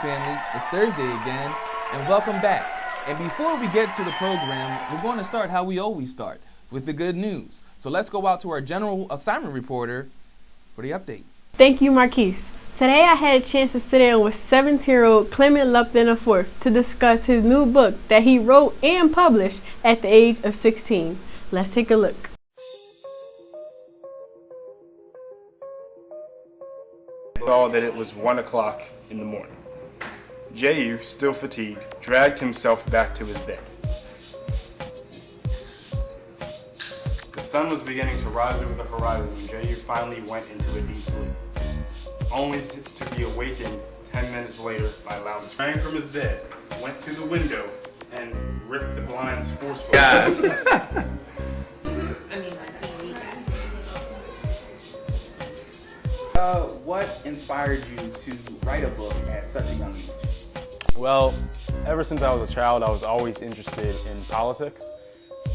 family, it's Thursday again, and welcome back. And before we get to the program, we're going to start how we always start, with the good news. So let's go out to our general assignment reporter for the update. Thank you, Marquise. Today I had a chance to sit down with 17-year-old Clement Lupton IV to discuss his new book that he wrote and published at the age of 16. Let's take a look. Saw that it was 1 o'clock in the morning. J.U., still fatigued, dragged himself back to his bed. The sun was beginning to rise over the horizon when J.U. finally went into a deep sleep, only to be awakened 10 minutes later by loud sprang from his bed, went to the window, and ripped the blinds forcefully. What inspired you to write a book at such a young age? Well, ever since I was a child, I was always interested in politics.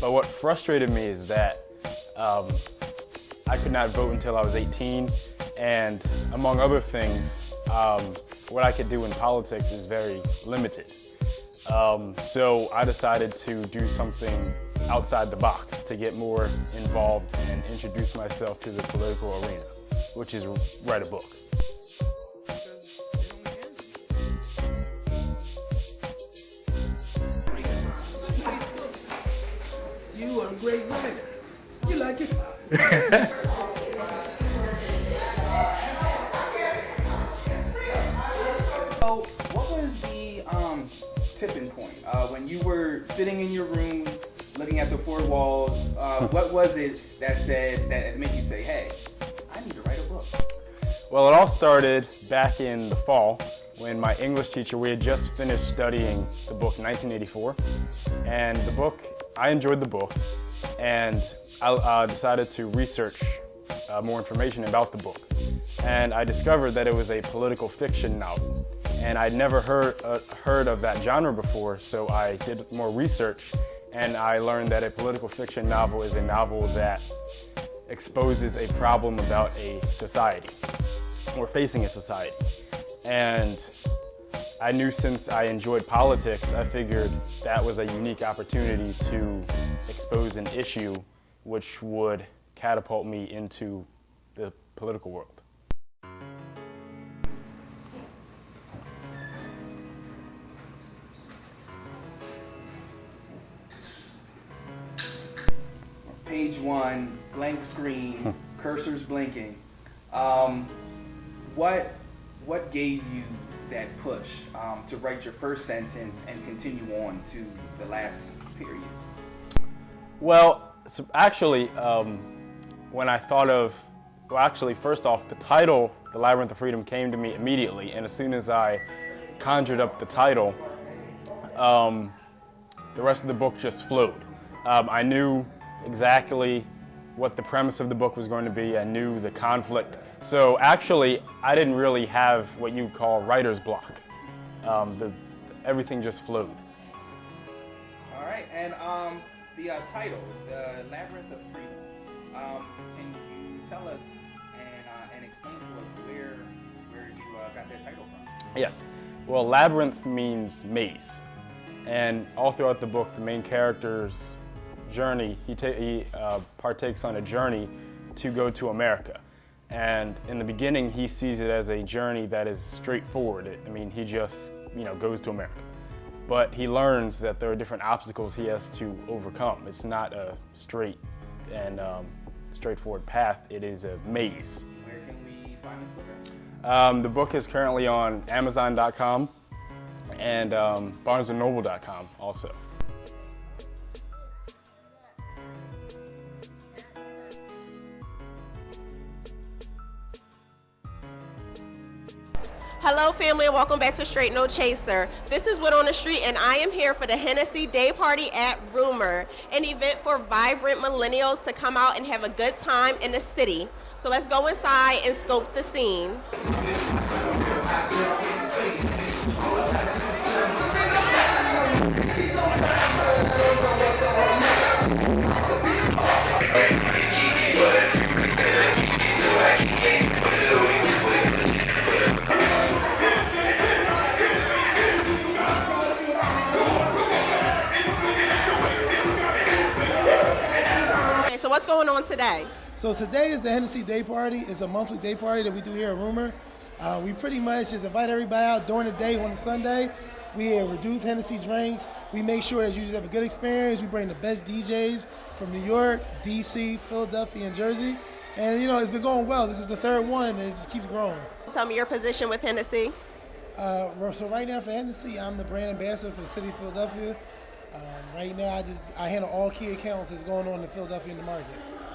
But what frustrated me is that I could not vote until I was 18, and among other things, what I could do in politics is very limited. So I decided to do something outside the box to get more involved and introduce myself to the political arena, which is write a book. You are a great writer. You like it? So, what was the tipping point when you were sitting in your room, looking at the four walls? What was it that made you say, "Hey, I need to write a book"? Well, it all started back in the fall when my English teacher, we had just finished studying the book 1984, and I enjoyed the book, and I decided to research more information about the book. And I discovered that it was a political fiction novel. And I'd never heard of that genre before, so I did more research, and I learned that a political fiction novel is a novel that exposes a problem about a society, or facing a society. And I knew since I enjoyed politics, I figured that was a unique opportunity to expose an issue which would catapult me into the political world. Page 1, blank screen, cursor's blinking. What gave you that push to write your first sentence and continue on to the last period? Well, so actually, when I thought of, first off, the title, The Labyrinth of Freedom, came to me immediately, and as soon as I conjured up the title, the rest of the book just flowed. I knew exactly what the premise of the book was going to be. I knew the conflict. So actually, I didn't really have what you call writer's block. Everything just flowed. All right, and the title, The Labyrinth of Freedom, can you tell us and explain to us where you got that title from? Yes. Well, labyrinth means maze. And all throughout the book, the main character's journey, he partakes on a journey to go to America. And in the beginning, he sees it as a journey that is straightforward. I mean, he just, goes to America. But he learns that there are different obstacles he has to overcome. It's not a straight and straightforward path. It is a maze. Where can we find this book? The book is currently on Amazon.com and BarnesandNoble.com also. Hello family, and welcome back to Str8 NoCh8ser. This is Wit on the Street, and I am here for the Hennessy Day Party at Rumor, an event for vibrant millennials to come out and have a good time in the city. So let's go inside and scope the scene. today? So today is the Hennessy Day Party. It's a monthly day party that we do here at Rumor. We pretty much just invite everybody out during the day on a Sunday. We reduce Hennessy drinks. We make sure that you just have a good experience. We bring the best DJs from New York, DC, Philadelphia, and Jersey. And it's been going well. This is the third one, and it just keeps growing. Tell me your position with Hennessy. So right now for Hennessy, I'm the brand ambassador for the city of Philadelphia. Right now, I handle all key accounts that's going on in Philadelphia in the market.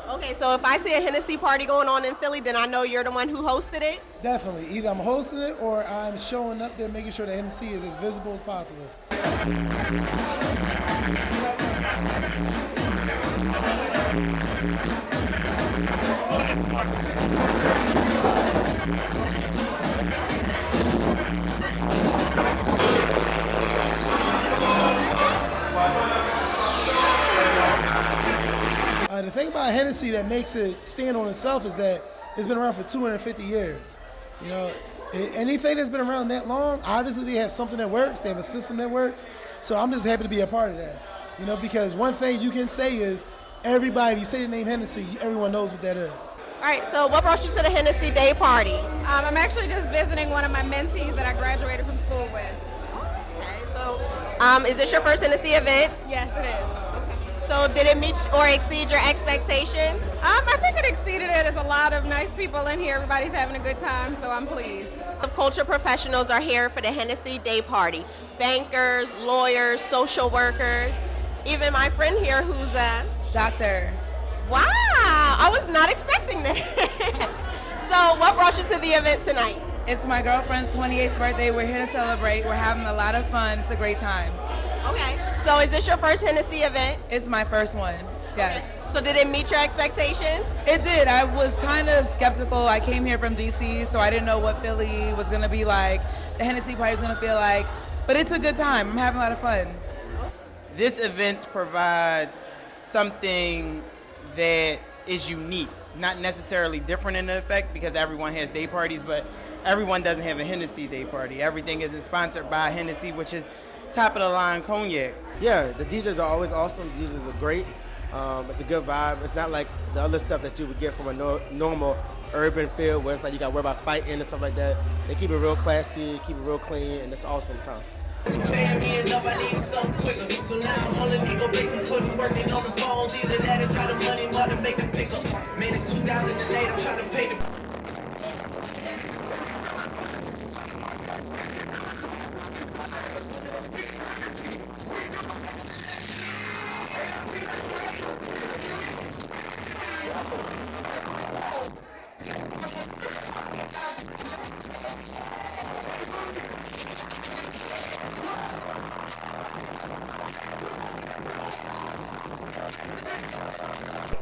Okay, so if I see a Hennessy party going on in Philly, then I know you're the one who hosted it? Definitely. Either I'm hosting it or I'm showing up there making sure that Hennessy is as visible as possible. The thing about Hennessy that makes it stand on itself is that it's been around for 250 years. Anything that's been around that long, obviously they have something that works, they have a system that works. So I'm just happy to be a part of that. Because one thing you can say is everybody, if you say the name Hennessy, everyone knows what that is. All right, so what brought you to the Hennessy Day Party? I'm actually just visiting one of my mentees that I graduated from school with. Okay, so is this your first Hennessy event? Yes, it is. So did it meet or exceed your expectations? I think it exceeded it. There's a lot of nice people in here. Everybody's having a good time, so I'm pleased. The culture professionals are here for the Hennessy Day Party. Bankers, lawyers, social workers, even my friend here who's a doctor. Wow, I was not expecting that. So what brought you to the event tonight? It's my girlfriend's 28th birthday. We're here to celebrate. We're having a lot of fun. It's a great time. Okay, so is this your first Hennessy event? It's my first one, yes. Okay. So did it meet your expectations? It did. I was kind of skeptical. I came here from DC, so I didn't know what Philly was going to be like, the Hennessy party was going to feel like, but it's a good time. I'm having a lot of fun. This event provides something that is unique, not necessarily different in the effect because everyone has day parties, but everyone doesn't have a Hennessy day party. Everything isn't sponsored by Hennessy, which is top of the line cognac. Yeah, the DJs are always awesome. The DJs are great. It's a good vibe. It's not like the other stuff that you would get from a normal urban field where it's like you got to worry about fighting and stuff like that. They keep it real classy, keep it real clean, and it's awesome time. So now I'm on the nigga basement putting working on the phones. Either that or try to money more to make a pickup. Man, it's 2008, I'm trying to pay the...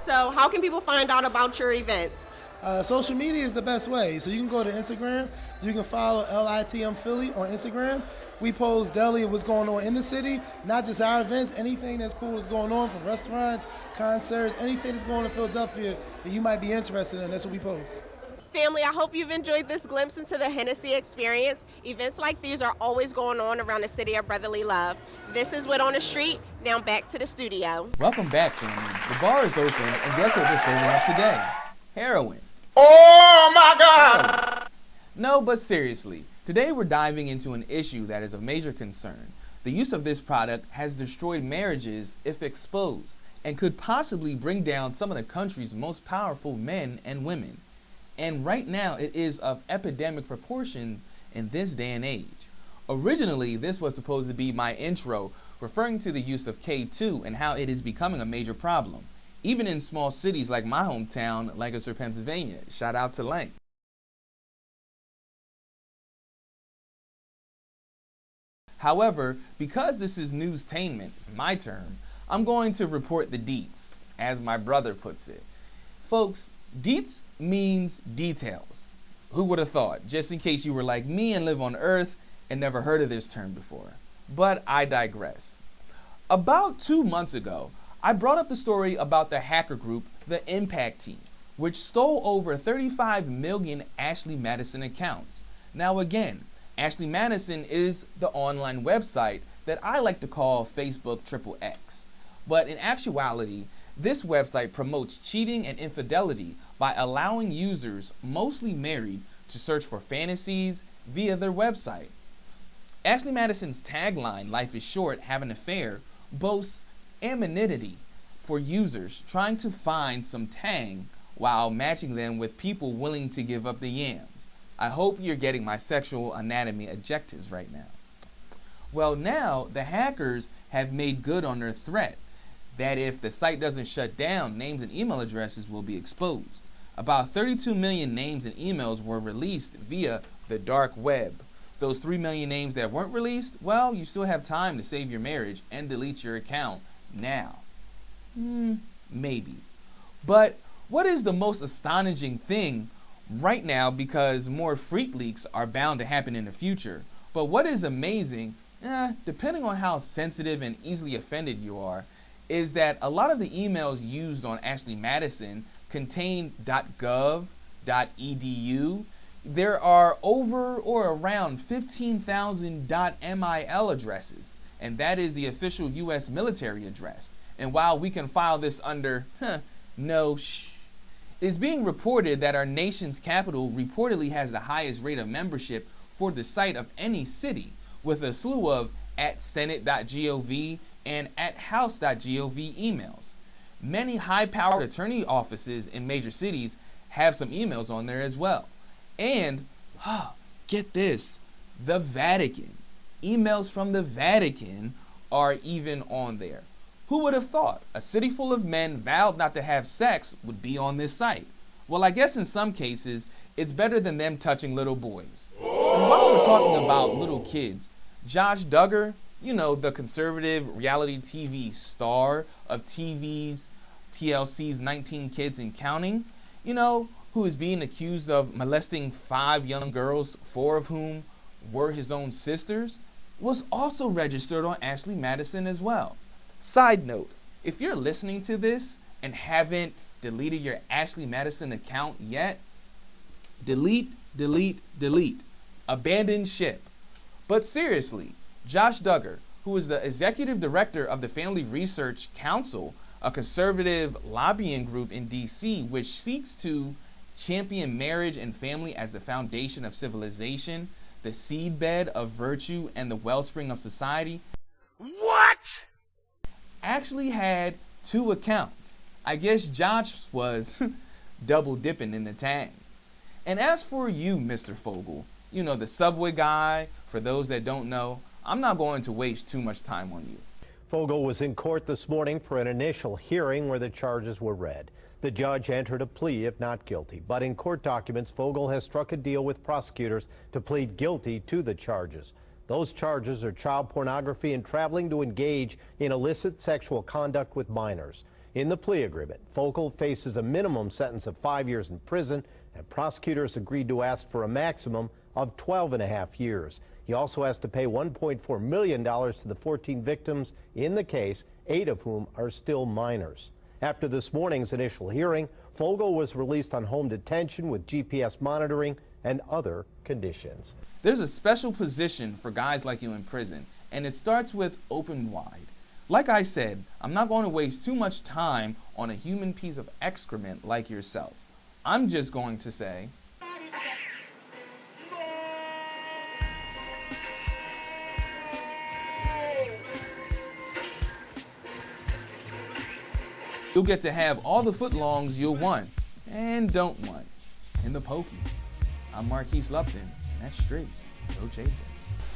So how can people find out about your events? Social media is the best way. So you can go to Instagram. You can follow LITM Philly on Instagram. We post daily what's going on in the city, not just our events, anything that's cool that's going on from restaurants, concerts, anything that's going on in Philadelphia that you might be interested in, that's what we post. Family, I hope you've enjoyed this glimpse into the Hennessy experience. Events like these are always going on around the city of brotherly love. This is What on the Street. Now back to the studio. Welcome back, family. The bar is open, and guess what we're serving up today? Heroin. Oh my God! No, but seriously, today we're diving into an issue that is of major concern. The use of this product has destroyed marriages if exposed, and could possibly bring down some of the country's most powerful men and women. And right now it is of epidemic proportion in this day and age. Originally, this was supposed to be my intro, referring to the use of K2 and how it is becoming a major problem, even in small cities like my hometown, Lancaster, Pennsylvania. Shout out to Lanc. However, because this is newstainment, my term, I'm going to report the deets, as my brother puts it. Folks, deets means details. Who would have thought, just in case you were like me and live on Earth and never heard of this term before. But I digress. About 2 months ago, I brought up the story about the hacker group, the Impact Team, which stole over 35 million Ashley Madison accounts. Now again, Ashley Madison is the online website that I like to call Facebook XXX. But in actuality, This website promotes cheating and infidelity by allowing users, mostly married, to search for fantasies via their website. Ashley Madison's tagline, "Life is short, have an affair," boasts anonymity for users trying to find some tang while matching them with people willing to give up the yams. I hope you're getting my sexual anatomy adjectives right now. Well, now the hackers have made good on their threat that if the site doesn't shut down, names and email addresses will be exposed. About 32 million names and emails were released via the dark web. Those 3 million names that weren't released, well, you still have time to save your marriage and delete your account now. Maybe. But what is the most astonishing thing right now, because more freak leaks are bound to happen in the future, but what is amazing, depending on how sensitive and easily offended you are, is that a lot of the emails used on Ashley Madison contain .gov, .edu. There are over or around 15,000 .mil addresses, and that is the official U.S. military address. And while we can file this under it is being reported that our nation's capital reportedly has the highest rate of membership for the site of any city, with a slew of @senate.gov and @house.gov emails. Many high-powered attorney offices in major cities have some emails on there as well. And, get this, the Vatican. Emails from the Vatican are even on there. Who would have thought a city full of men vowed not to have sex would be on this site? Well, I guess in some cases, it's better than them touching little boys. And while we're talking about little kids, Josh Duggar, you know, the conservative reality TV star of TLC's 19 Kids and Counting, you know, who is being accused of molesting 5 young girls, 4 of whom were his own sisters, was also registered on Ashley Madison as well. Side note, if you're listening to this and haven't deleted your Ashley Madison account yet, delete. Abandon ship. But seriously, Josh Duggar, who is the executive director of the Family Research Council, a conservative lobbying group in D.C. which seeks to champion marriage and family as the foundation of civilization, the seedbed of virtue, and the wellspring of society, what? Actually had 2 accounts. I guess Josh was double dipping in the tang. And as for you, Mr. Fogel, you know, the subway guy, for those that don't know, I'm not going to waste too much time on you. Fogel was in court this morning for an initial hearing where the charges were read. The judge entered a plea of not guilty, but in court documents, Fogel has struck a deal with prosecutors to plead guilty to the charges. Those charges are child pornography and traveling to engage in illicit sexual conduct with minors. In the plea agreement, Fogel faces a minimum sentence of 5 years in prison, and prosecutors agreed to ask for a maximum of 12.5 years. He also has to pay $1.4 million to the 14 victims in the case, 8 of whom are still minors. After this morning's initial hearing, Fogel was released on home detention with GPS monitoring and other conditions. There's a special position for guys like you in prison, and it starts with open wide. Like I said, I'm not going to waste too much time on a human piece of excrement like yourself. I'm just going to say, you'll get to have all the footlongs you'll want and don't want in the pokey. I'm Marquise Lupton, and that's Str8 NoCh8ser.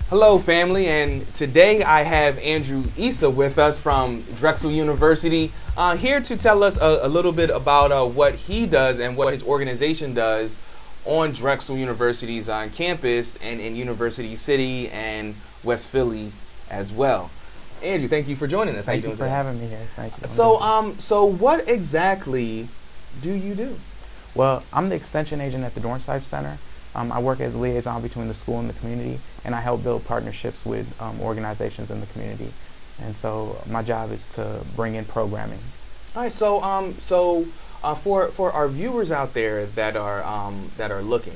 Hello, family, and today I have Andrew Issa with us from Drexel University, here to tell us a little bit about what he does and what his organization does on Drexel University's campus and in University City and West Philly as well. Andrew, thank you for joining us. Thank you for having me here. Thank you. So what exactly do you do? Well, I'm the extension agent at the Str8 Center. I work as a liaison between the school and the community, and I help build partnerships with organizations in the community. And so my job is to bring in programming. All right. So for our viewers out there that are looking,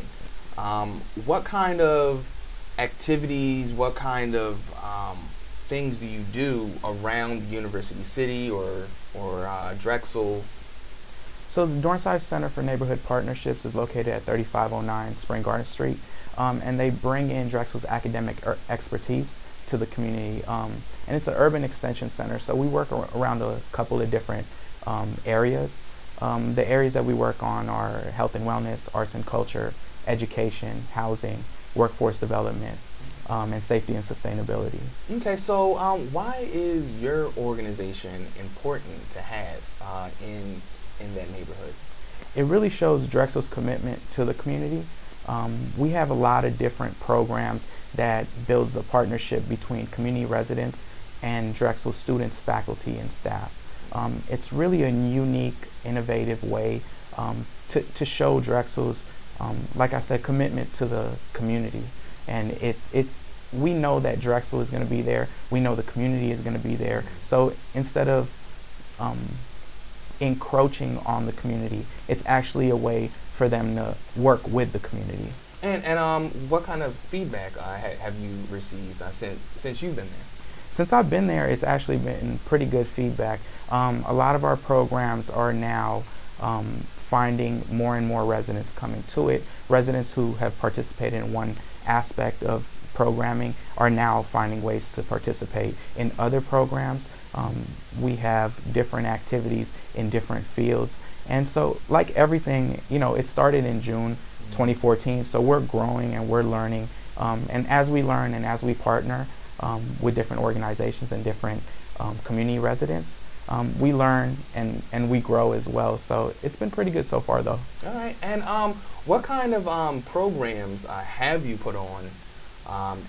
what kind of activities, what kind of things do you do around University City or Drexel? So the Str8 Center for Neighborhood Partnerships is located at 3509 Spring Garden Street, and they bring in Drexel's academic expertise to the community. And it's an urban extension center, so we work around a couple of different areas. The areas that we work on are health and wellness, arts and culture, education, housing, workforce development, and safety and sustainability. Okay, so why is your organization important to have in that neighborhood? It really shows Drexel's commitment to the community. We have a lot of different programs that builds a partnership between community residents and Drexel students, faculty, and staff. It's really a unique, innovative way to show Drexel's, like I said, commitment to the community. And we know that Drexel is going to be there. We know the community is going to be there. So instead of encroaching on the community, it's actually a way for them to work with the community. And what kind of feedback have you received since you've been there? Since I've been there, it's actually been pretty good feedback. A lot of our programs are now finding more and more residents coming to it. Residents who have participated in one aspect of programming are now finding ways to participate in other programs. We have different activities in different fields. And so, like everything, it started in June 2014, so we're growing and we're learning. And as we learn and as we partner with different organizations and different community residents, we learn and we grow as well. So it's been pretty good so far, though. All right. And what kind of programs have you put on,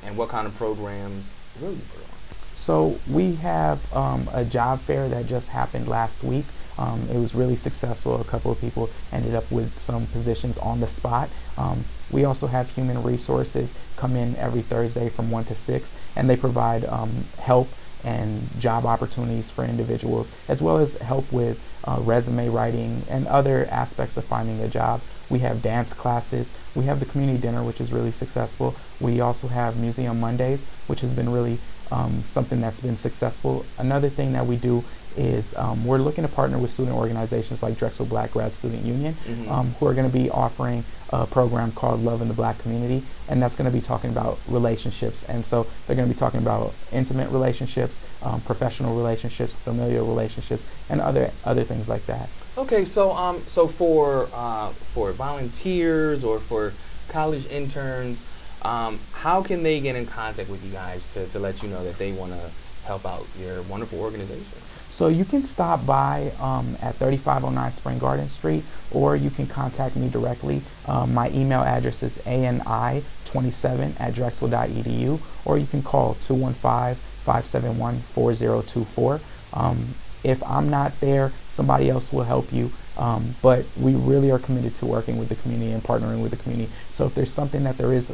and what kind of programs will you put on? So we have a job fair that just happened last week. It was really successful. A couple of people ended up with some positions on the spot. We also have human resources come in every Thursday from 1 to 6, and they provide help and job opportunities for individuals, as well as help with resume writing and other aspects of finding a job. We have dance classes. We have the community dinner, which is really successful. We also have Museum Mondays, which has been really something that's been successful. Another thing that we do is we're looking to partner with student organizations like Drexel Black Grad Student Union, who are going to be offering a program called Love in the Black Community, and that's going to be talking about relationships. And so they're going to be talking about intimate relationships, professional relationships, familial relationships, and other things like that. Okay, so so for volunteers or for college interns, how can they get in contact with you guys to let you know that they want to help out your wonderful organization? So you can stop by at 3509 Spring Garden Street, or you can contact me directly. My email address is ani27@drexel.edu, or you can call 215-571-4024. If I'm not there, somebody else will help you. But we really are committed to working with the community and partnering with the community. So if there's something that there is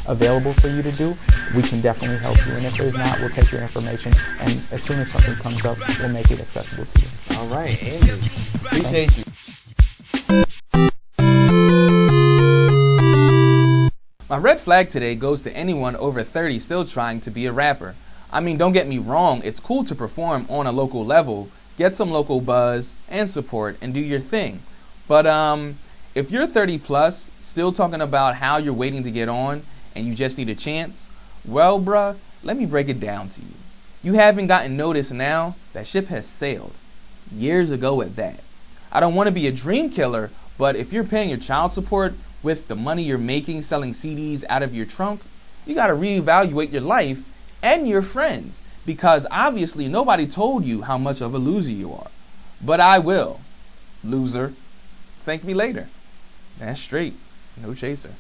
available for you to do, we can definitely help you. And if there's not, we'll take your information, and as soon as something comes up, we'll make it accessible to you. All right, Andrew. Appreciate you. My red flag today goes to anyone over 30 still trying to be a rapper. I mean, don't get me wrong, it's cool to perform on a local level, get some local buzz and support, and do your thing. But if you're 30 plus, still talking about how you're waiting to get on and you just need a chance, well, bruh, let me break it down to you. You haven't gotten noticed now, that ship has sailed. Years ago at that. I don't want to be a dream killer, but if you're paying your child support with the money you're making selling CDs out of your trunk, you got to reevaluate your life and your friends, because obviously nobody told you how much of a loser you are. But I will. Loser. Thank me later. That's Str8 NoCh8ser.